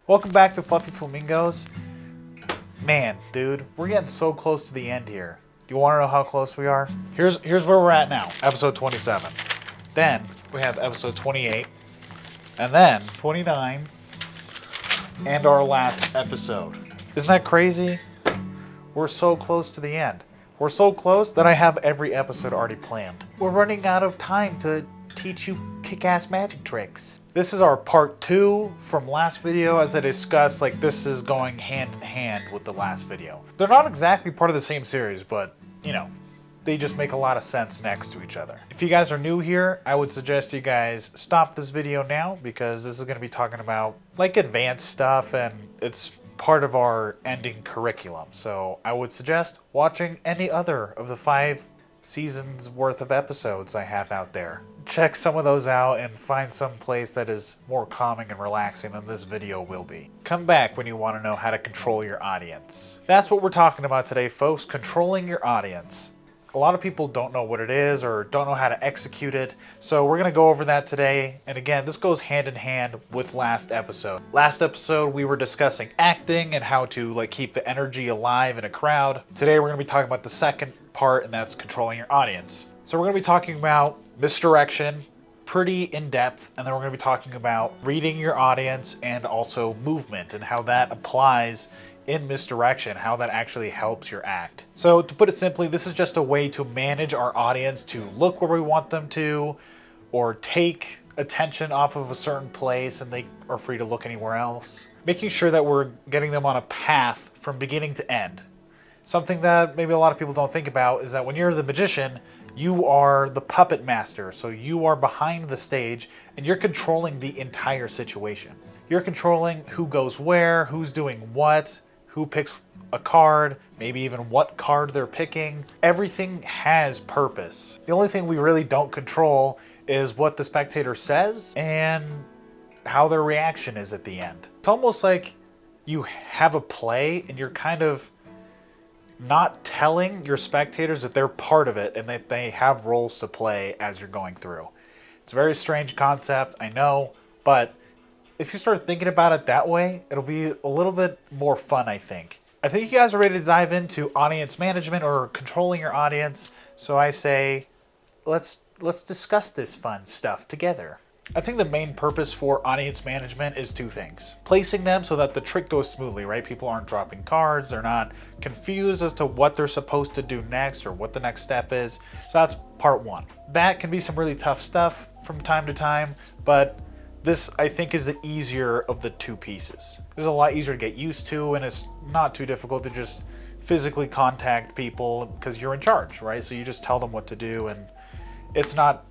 Welcome back to Fluffy Flamingos. Man, dude, we're getting so close to the end here. You want to know how close we are? Here's where we're at now, episode 27. Then we have episode 28, and then 29, and our last episode. Isn't that crazy? We're so close to the end. We're so close that I have every episode already planned. We're running out of time to teach you kick-ass magic tricks. This is our part 2 from last video. As I discussed, like, this is going hand in hand with the last video. They're not exactly part of the same series, but you know, they just make a lot of sense next to each other. If you guys are new here, I would suggest you guys stop this video now, because this is going to be talking about like advanced stuff, and it's part of our ending curriculum. So I would suggest watching any other of the 5 seasons worth of episodes I have out there. Check some of those out and find some place that is more calming and relaxing than this video will be. Come back when you want to know how to control your audience. That's what we're talking about today, folks, controlling your audience. A lot of people don't know what it is or don't know how to execute it, so we're going to go over that today. And again, this goes hand in hand with last episode. Last episode we were discussing acting and how to like keep the energy alive in a crowd. Today we're going to be talking about the second part, and that's controlling your audience. So we're going to be talking about misdirection, pretty in-depth, and then we're going to be talking about reading your audience and also movement and how that applies in misdirection, how that actually helps your act. So to put it simply, this is just a way to manage our audience to look where we want them to, or take attention off of a certain place and they are free to look anywhere else. Making sure that we're getting them on a path from beginning to end. Something that maybe a lot of people don't think about is that when you're the magician, you are the puppet master. So you are behind the stage and you're controlling the entire situation. You're controlling who goes where, who's doing what, who picks a card, maybe even what card they're picking. Everything has purpose. The only thing we really don't control is what the spectator says and how their reaction is at the end. It's almost like you have a play and you're kind of not telling your spectators that they're part of it and that they have roles to play as you're going through. It's a very strange concept, I know, but if you start thinking about it that way, it'll be a little bit more fun, I think. I think you guys are ready to dive into audience management or controlling your audience, so I say, let's discuss this fun stuff together. I think the main purpose for audience management is 2 things. Placing them so that the trick goes smoothly, right? People aren't dropping cards, they're not confused as to what they're supposed to do next or what the next step is. So that's part 1. That can be some really tough stuff from time to time, but this, I think, is the easier of the 2 pieces. It's a lot easier to get used to, and it's not too difficult to just physically contact people because you're in charge, right? So you just tell them what to do, and it's not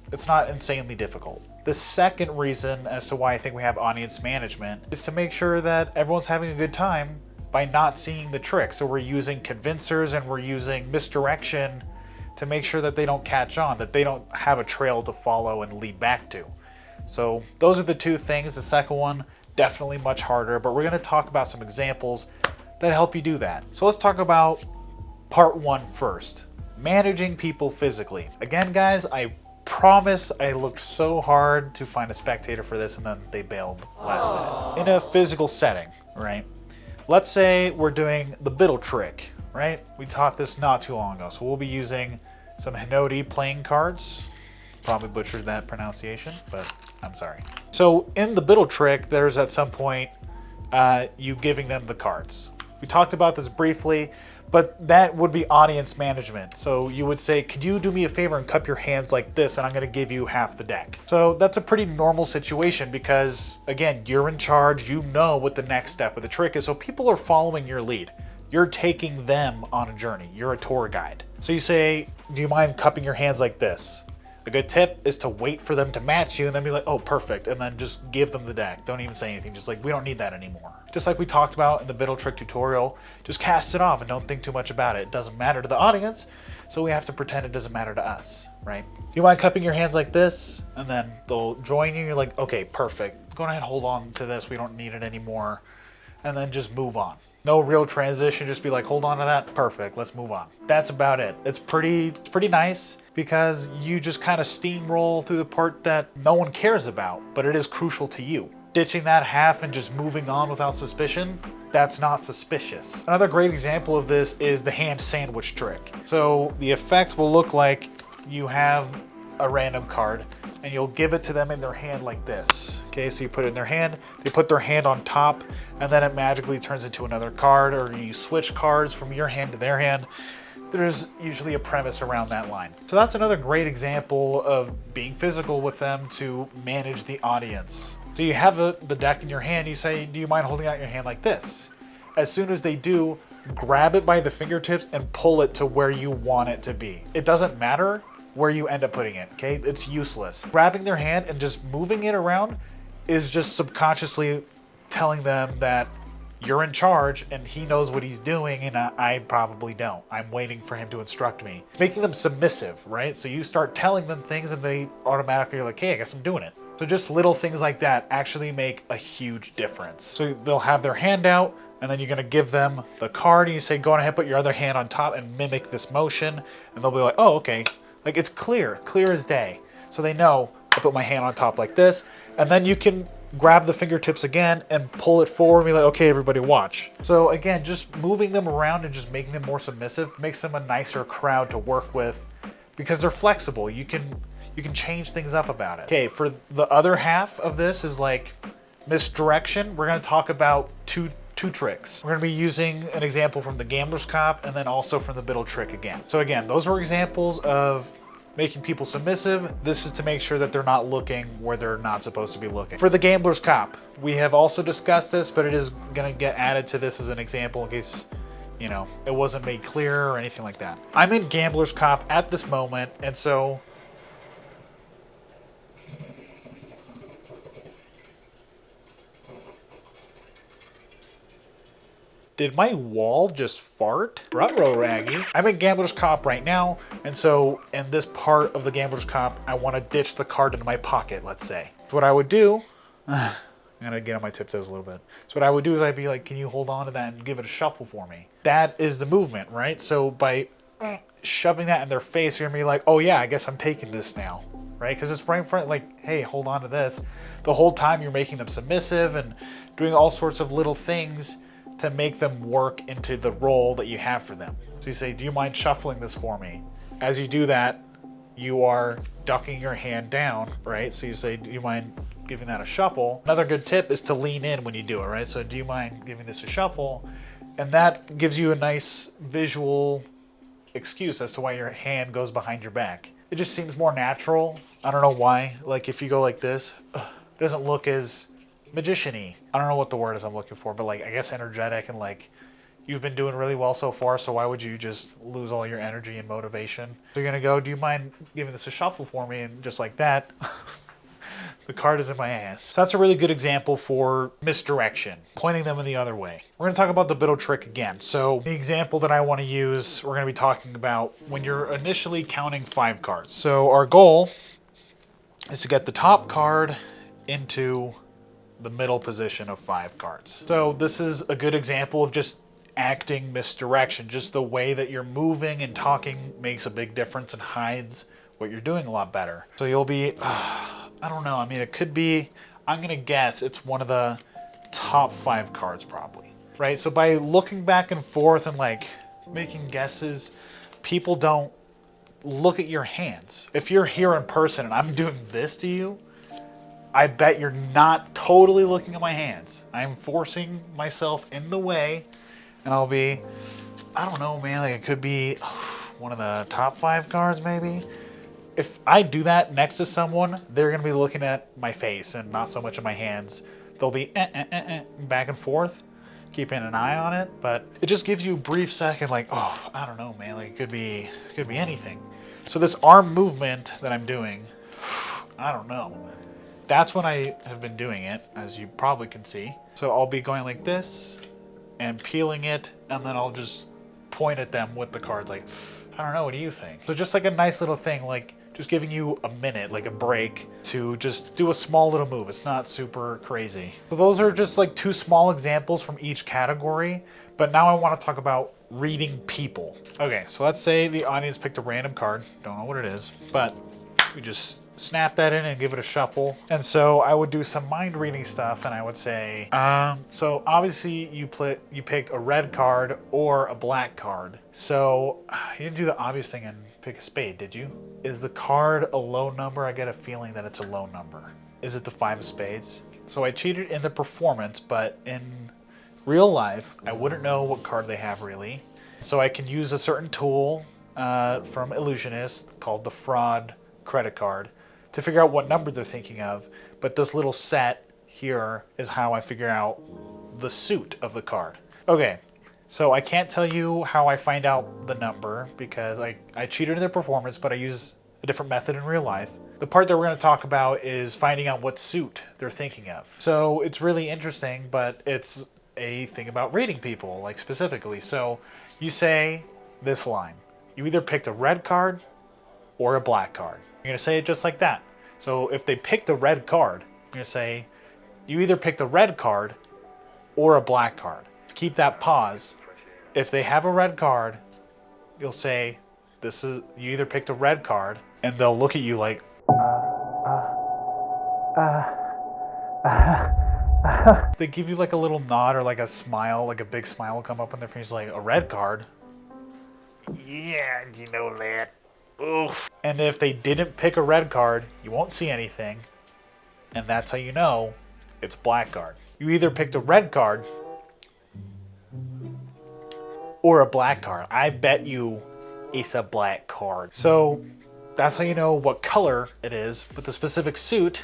insanely difficult. The second reason as to why I think we have audience management is to make sure that everyone's having a good time by not seeing the trick. So we're using convincers and we're using misdirection to make sure that they don't catch on, that they don't have a trail to follow and lead back to. So those are the 2 things. The second one, definitely much harder, but we're going to talk about some examples that help you do that. So let's talk about part 1 first. Managing people physically. Again, guys, I promise I looked so hard to find a spectator for this and then they bailed last minute. In a physical setting, right? Let's say we're doing the biddle trick, right? We taught this not too long ago. So we'll be using some Hinoti playing cards. Probably butchered that pronunciation, but I'm sorry. So in the biddle trick, there's at some point you giving them the cards. We talked about this briefly, but that would be audience management. So you would say, could you do me a favor and cup your hands like this, and I'm gonna give you half the deck. So that's a pretty normal situation because, again, you're in charge, you know what the next step of the trick is, so people are following your lead. You're taking them on a journey. You're a tour guide. So you say, do you mind cupping your hands like this? A good tip is to wait for them to match you and then be like, oh, perfect. And then just give them the deck. Don't even say anything. Just like, we don't need that anymore. Just like we talked about in the biddle trick tutorial, just cast it off and don't think too much about it. It doesn't matter to the audience, so we have to pretend it doesn't matter to us, right? You mind cupping your hands like this? And then they'll join you. You're like, okay, perfect. Go ahead and hold on to this. We don't need it anymore. And then just move on. No real transition. Just be like, hold on to that. Perfect. Let's move on. That's about it. It's pretty nice, because you just kind of steamroll through the part that no one cares about, but it is crucial to you. ditching that half and just moving on without suspicion, that's not suspicious. Another great example of this is the hand sandwich trick. So the effect will look like you have a random card and you'll give it to them in their hand like this. Okay, so you put it in their hand, they put their hand on top, and then it magically turns into another card, or you switch cards from your hand to their hand. There's usually a premise around that line. So that's another great example of being physical with them to manage the audience. So you have the deck in your hand, you say, do you mind holding out your hand like this? As soon as they do, grab it by the fingertips and pull it to where you want it to be. It doesn't matter where you end up putting it, okay? It's useless. Grabbing their hand and just moving it around is just subconsciously telling them that you're in charge and he knows what he's doing and I probably don't. I'm waiting for him to instruct me. It's making them submissive, right? So you start telling them things and they automatically are like, hey, I guess I'm doing it. So just little things like that actually make a huge difference. So they'll have their hand out and then you're gonna give them the card and you say, go on ahead, put your other hand on top and mimic this motion. And they'll be like, oh, okay. Like it's clear as day. So they know I put my hand on top like this, and then you can grab the fingertips again and pull it forward and be like, okay, everybody watch. So again, just moving them around and just making them more submissive makes them a nicer crowd to work with because they're flexible. You can change things up about it. Okay, for the other half of this is like misdirection. We're gonna talk about two tricks. We're gonna be using an example from the Gambler's Cop and then also from the Biddle trick again. So again, those were examples of making people submissive. This is to make sure that they're not looking where they're not supposed to be looking. For the Gambler's Cop, we have also discussed this, but it is gonna get added to this as an example in case, you know, it wasn't made clear or anything like that. I'm in Gambler's Cop at this moment, and so did my wall just fart? Ruh-roh, Raggy. I'm in Gambler's Cop right now, and so in this part of the Gambler's Cop, I want to ditch the card into my pocket, let's say. So what I would do, I'm gonna get on my tiptoes a little bit. So what I would do is I'd be like, can you hold on to that and give it a shuffle for me? That is the movement, right? So by shoving that in their face, you're gonna be like, oh yeah, I guess I'm taking this now, right? Because it's right in front, like, hey, hold on to this. The whole time you're making them submissive and doing all sorts of little things to make them work into the role that you have for them. So you say, do you mind shuffling this for me? As you do that, you are ducking your hand down, right? So you say, do you mind giving that a shuffle? Another good tip is to lean in when you do it, right? So do you mind giving this a shuffle? And that gives you a nice visual excuse as to why your hand goes behind your back. It just seems more natural. I don't know why. Like if you go like this, it doesn't look as magician-y. I don't know what the word is I'm looking for, but like I guess energetic, and like you've been doing really well so far, so why would you just lose all your energy and motivation? So you're gonna go, do you mind giving this a shuffle for me? And just like that, the card is in my ass. So that's a really good example for misdirection, pointing them in the other way. We're gonna talk about the Biddle trick again. So the example that I wanna use, we're gonna be talking about when you're initially counting 5 cards. So our goal is to get the top card into the middle position of 5 cards. So this is a good example of just acting misdirection. Just the way that you're moving and talking makes a big difference and hides what you're doing a lot better. So you'll be, I don't know, I mean, it could be, I'm gonna guess it's one of the top 5 cards probably, right? So by looking back and forth and like making guesses, people don't look at your hands. If you're here in person and I'm doing this to you, I bet you're not totally looking at my hands. I'm forcing myself in the way, and I'll be, I don't know, man, like it could be one of the top 5 cards maybe. If I do that next to someone, they're gonna be looking at my face and not so much at my hands. They'll be back and forth, keeping an eye on it, but it just gives you a brief second like, oh, I don't know, man, like it could be anything. So this arm movement that I'm doing, I don't know. That's when I have been doing it, as you probably can see. So I'll be going like this and peeling it, and then I'll just point at them with the cards like, I don't know, what do you think? So just like a nice little thing, like just giving you a minute, like a break to just do a small little move. It's not super crazy. So those are just like 2 small examples from each category, but now I want to talk about reading people. Okay, so let's say the audience picked a random card. Don't know what it is, but we just snap that in and give it a shuffle. And so I would do some mind reading stuff, and I would say, so obviously you picked a red card or a black card. So you didn't do the obvious thing and pick a spade, did you? Is the card a low number? I get a feeling that it's a low number. Is it the 5 of spades? So I cheated in the performance, but in real life, I wouldn't know what card they have really. So I can use a certain tool from Illusionist called the fraud credit card to figure out what number they're thinking of. But this little set here is how I figure out the suit of the card. Okay, so I can't tell you how I find out the number because I cheated in the performance, but I use a different method in real life. The part that we're going to talk about is finding out what suit they're thinking of. So it's really interesting, but it's a thing about reading people, like specifically. So you say this line. You either picked a red card or a black card. You're going to say it just like that. So if they picked a red card, you're going to say you either picked a red card or a black card. Keep that pause. If they have a red card, you'll say you either picked a red card, and they'll look at you like they give you like a little nod or like a smile, like a big smile will come up on their face, like a red card. Yeah, you know that. Oof. And if they didn't pick a red card, you won't see anything, and that's how you know it's black card. You either picked a red card or a black card. I bet you it's a black card. So that's how you know what color it is. But the specific suit,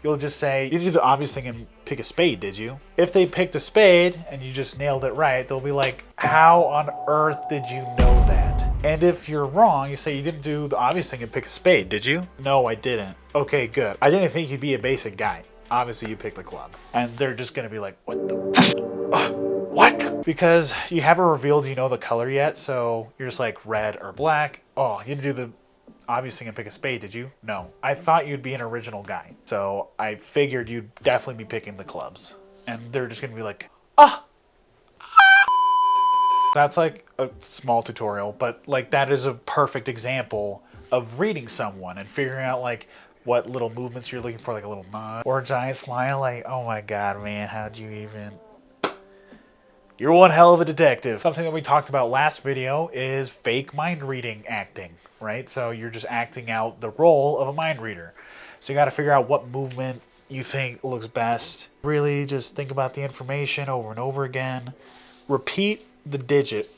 you'll just say, you did the obvious thing and pick a spade, did you? If they picked a spade and you just nailed it right, they'll be like, how on earth did you know that? And if you're wrong, you say you didn't do the obvious thing and pick a spade, did you? No, I didn't. Okay, good. I didn't think you'd be a basic guy. Obviously you picked the club. And they're just gonna be like, what the? What? Because you haven't revealed you know the color yet, so you're just like red or black. Oh, you didn't do the obvious thing and pick a spade, did you? No. I thought you'd be an original guy. So I figured you'd definitely be picking the clubs. And they're just gonna be like, ah! That's like a small tutorial, but like that is a perfect example of reading someone and figuring out like what little movements you're looking for, like a little nod or a giant smile, like, oh my god, man, how'd you even... You're one hell of a detective. Something that we talked about last video is fake mind reading acting, right? So you're just acting out the role of a mind reader. So you got to figure out what movement you think looks best. Really just think about the information over and over again. Repeat the digit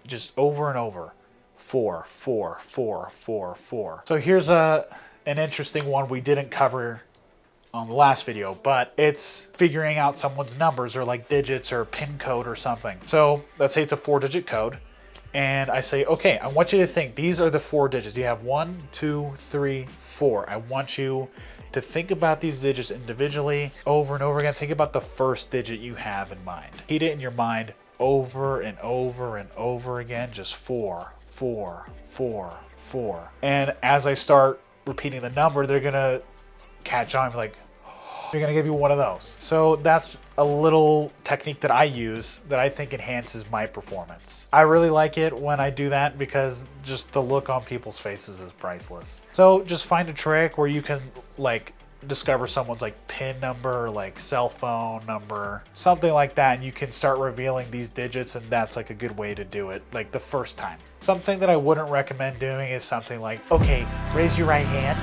just over and over. 4, 4, 4, 4, 4. So here's an interesting one we didn't cover on the last video, but it's figuring out someone's numbers or like digits or pin code or something. So let's say it's a 4-digit code, and I say, okay, I want you to think these are the 4 digits. You have 1, 2, 3, 4. I want you to think about these digits individually over and over again. Think about the first digit you have in mind. Repeat it in your mind over and over and over again. Just 4, 4, 4, 4. And as I start repeating the number, they're gonna catch on, like, they're gonna give you one of those. So that's a little technique that I use that I think enhances my performance. I really like it when I do that because just the look on people's faces is priceless. So just find a trick where you can like discover someone's like PIN number or like cell phone number, something like that, and you can start revealing these digits, and that's like a good way to do it like the first time. Something that I wouldn't recommend doing is something like, okay, raise your right hand.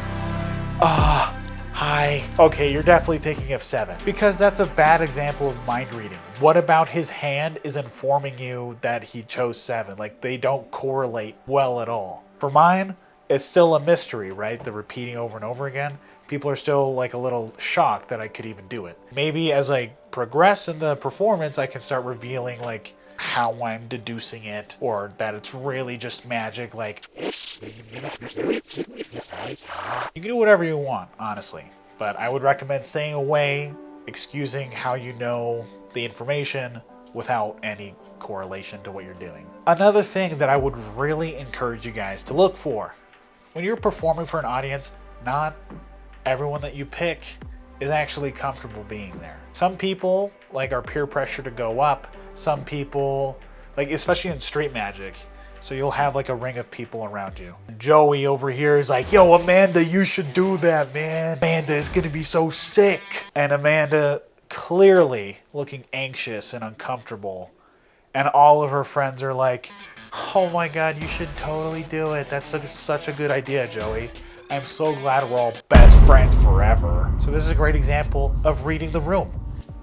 Hi. Okay, you're definitely thinking of 7 because that's a bad example of mind reading. What about his hand is informing you that he chose 7? Like they don't correlate well at all. For mine, it's still a mystery, right? The repeating over and over again. People are still like a little shocked that I could even do it. Maybe as I progress in the performance, I can start revealing like how I'm deducing it, or that it's really just magic. Like, you can do whatever you want, honestly, but I would recommend staying away, excusing how you know the information without any correlation to what you're doing. Another thing that I would really encourage you guys to look for when you're performing for an audience, not everyone that you pick is actually comfortable being there. Some people like are peer pressure to go up. Some people, like especially in street magic, So you'll have like a ring of people around you. Joey over here is like, yo, Amanda, you should do that, man. Amanda is gonna be so sick. And Amanda clearly looking anxious and uncomfortable. And all of her friends are like, oh my God, you should totally do it. That's such a good idea, Joey. I'm so glad we're all best friends forever. So this is a great example of reading the room.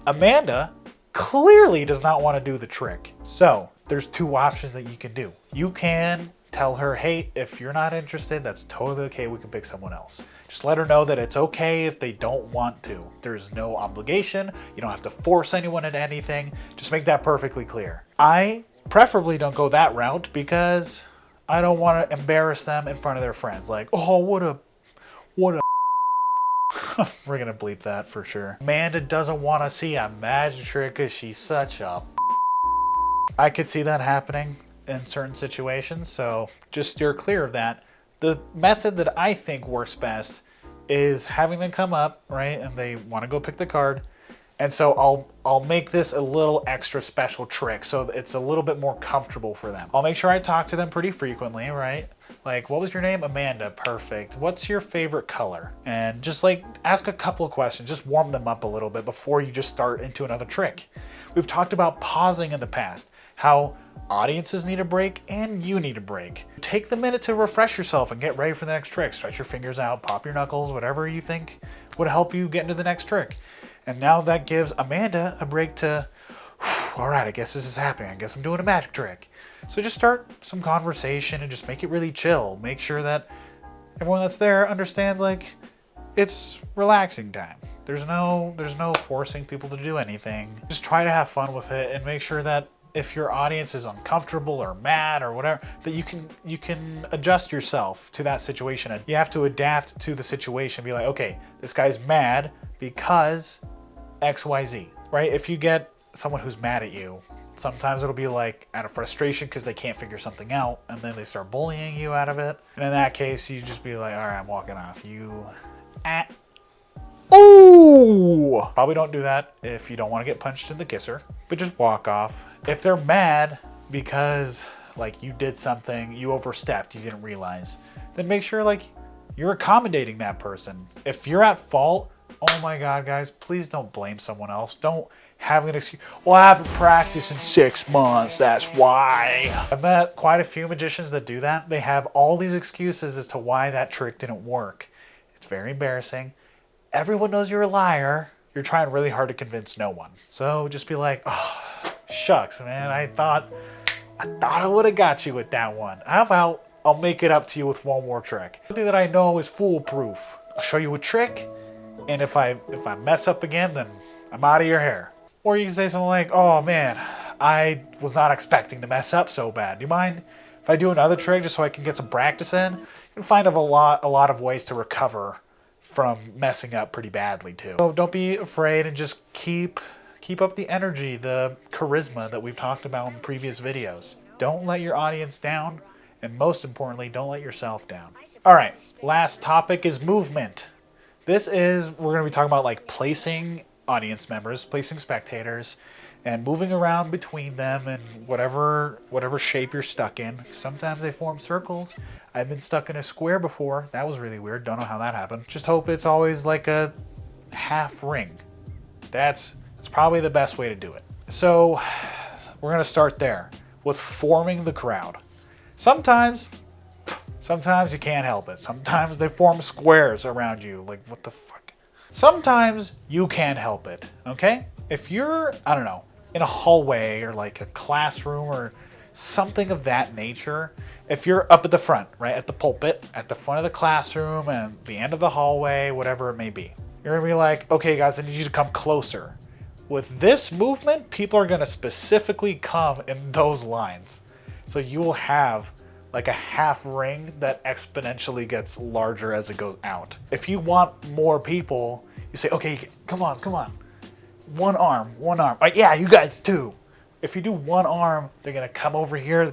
Amanda clearly does not want to do the trick. So there's two options that you can do. You can tell her, hey, if you're not interested, that's totally okay. We can pick someone else. Just let her know that it's okay if they don't want to. There's no obligation. You don't have to force anyone into anything. Just make that perfectly clear. I preferably don't go that route because I don't want to embarrass them in front of their friends. Like, oh, what a we're gonna bleep that for sure. Amanda doesn't want to see a magic trick because she's such a I could see that happening in certain situations, so just steer clear of that. The method that I think works best is having them come up, right, and they want to go pick the card. And so I'll make this a little extra special trick so it's a little bit more comfortable for them. I'll make sure I talk to them pretty frequently, right? Like, what was your name? Amanda. Perfect. What's your favorite color? And just like ask a couple of questions, just warm them up a little bit before you just start into another trick. We've talked about pausing in the past, how audiences need a break and you need a break. Take the minute to refresh yourself and get ready for the next trick. Stretch your fingers out, pop your knuckles, whatever you think would help you get into the next trick. And now that gives Amanda a break to, all right, I guess this is happening. I guess I'm doing a magic trick. So just start some conversation and just make it really chill. Make sure that everyone that's there understands like it's relaxing time. There's no forcing people to do anything. Just try to have fun with it and make sure that if your audience is uncomfortable or mad or whatever, that you can adjust yourself to that situation. And you have to adapt to the situation. Be like, okay, this guy's mad because XYZ, right? If you get someone who's mad at you, sometimes it'll be like out of frustration because they can't figure something out and then they start bullying you out of it. And in that case, you just be like, all right, I'm walking off. Oh! Probably don't do that if you don't want to get punched in the kisser, but just walk off. If they're mad because like you did something, you overstepped, you didn't realize, then make sure like you're accommodating that person. If you're at fault, oh my God, guys, please don't blame someone else. Don't have an excuse. Well, I haven't practiced in 6 months, that's why. I've met quite a few magicians that do that. They have all these excuses as to why that trick didn't work. It's very embarrassing. Everyone knows you're a liar. You're trying really hard to convince no one. So just be like, oh, shucks, man. I thought I would have got you with that one. How about I'll make it up to you with one more trick. Something that I know is foolproof. I'll show you a trick, and if I mess up again, then I'm out of your hair. Or you can say something like, oh man, I was not expecting to mess up so bad. Do you mind if I do another trick just so I can get some practice in? You can find a lot of ways to recover from messing up pretty badly too. So don't be afraid and just keep up the energy, the charisma that we've talked about in previous videos. Don't let your audience down, and most importantly, don't let yourself down. All right, last topic is movement. We're going to be talking about like placing audience members, placing spectators, and moving around between them in whatever shape you're stuck in. Sometimes they form circles. I've been stuck in a square before. That was really weird. Don't know how that happened. Just hope it's always like a half ring. That's probably the best way to do it. So we're going to start there with forming the crowd. Sometimes you can't help it. Sometimes they form squares around you. Like, what the fuck? Sometimes you can't help it, okay? If you're, I don't know, in a hallway or like a classroom or something of that nature, if you're up at the front, right, at the pulpit, at the front of the classroom and the end of the hallway, whatever it may be, you're gonna be like, okay guys, I need you to come closer. With this movement, people are gonna specifically come in those lines. So you will have like a half ring that exponentially gets larger as it goes out. If you want more people, you say, okay, come on. One arm. Yeah, you guys too. If you do one arm, they're gonna come over here, and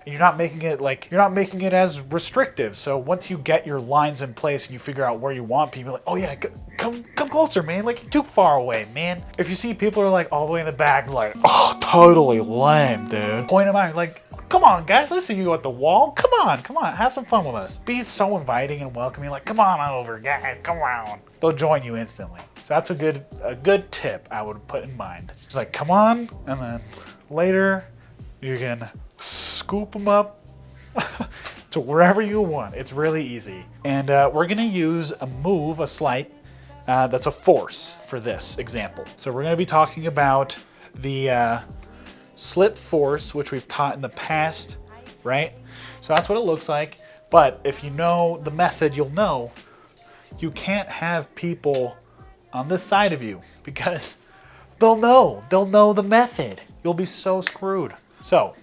you're not making it as restrictive. So once you get your lines in place and you figure out where you want people, like, oh yeah, come closer, man. Like, you're too far away, man. If you see people are like all the way in the back, like, oh, totally lame, dude. Point them out, like, come come on, guys, let's see you at the wall. Come on, have some fun with us. Be so inviting and welcoming, like, come on over, guys, come on. They'll join you instantly. So that's a good tip I would put in mind. It's like, come on, and then later you can scoop them up to wherever you want. It's really easy. And we're gonna use a move, a sleight, that's a force for this example. So we're gonna be talking about the slip force, which we've taught in the past, right? So that's what it looks like. But if you know the method, you'll know you can't have people on this side of you because they'll know the method. You'll be so screwed. So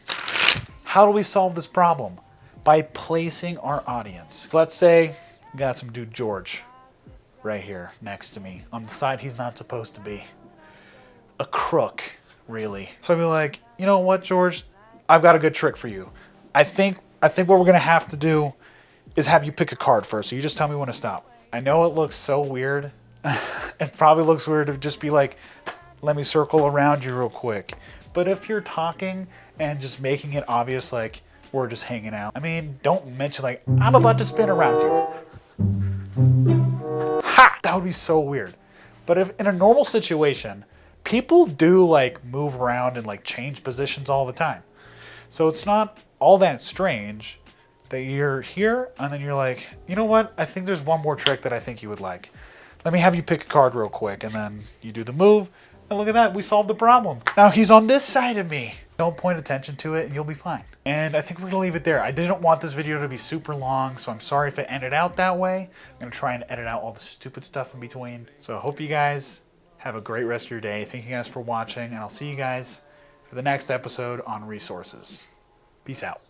how do we solve this problem? By placing our audience. So let's say we got some dude George right here next to me on the side he's not supposed to be. A crook, really. So I'd be like, you know what, George? I've got a good trick for you. I think what we're gonna have to do is have you pick a card first. So you just tell me when to stop. I know it looks so weird. It probably looks weird to just be like, let me circle around you real quick. But if you're talking and just making it obvious, like we're just hanging out. I mean, don't mention like, I'm about to spin around you. Ha! That would be so weird. But if in a normal situation, people do like move around and like change positions all the time. So it's not all that strange that you're here and then you're like, you know what? I think there's one more trick that I think you would like. Let me have you pick a card real quick, and then you do the move, and look at that, we solved the problem. Now he's on this side of me. Don't point attention to it, and you'll be fine. And I think we're gonna leave it there. I didn't want this video to be super long, so I'm sorry if it ended out that way. I'm gonna try and edit out all the stupid stuff in between. So I hope you guys have a great rest of your day. Thank you guys for watching, and I'll see you guys for the next episode on resources. Peace out.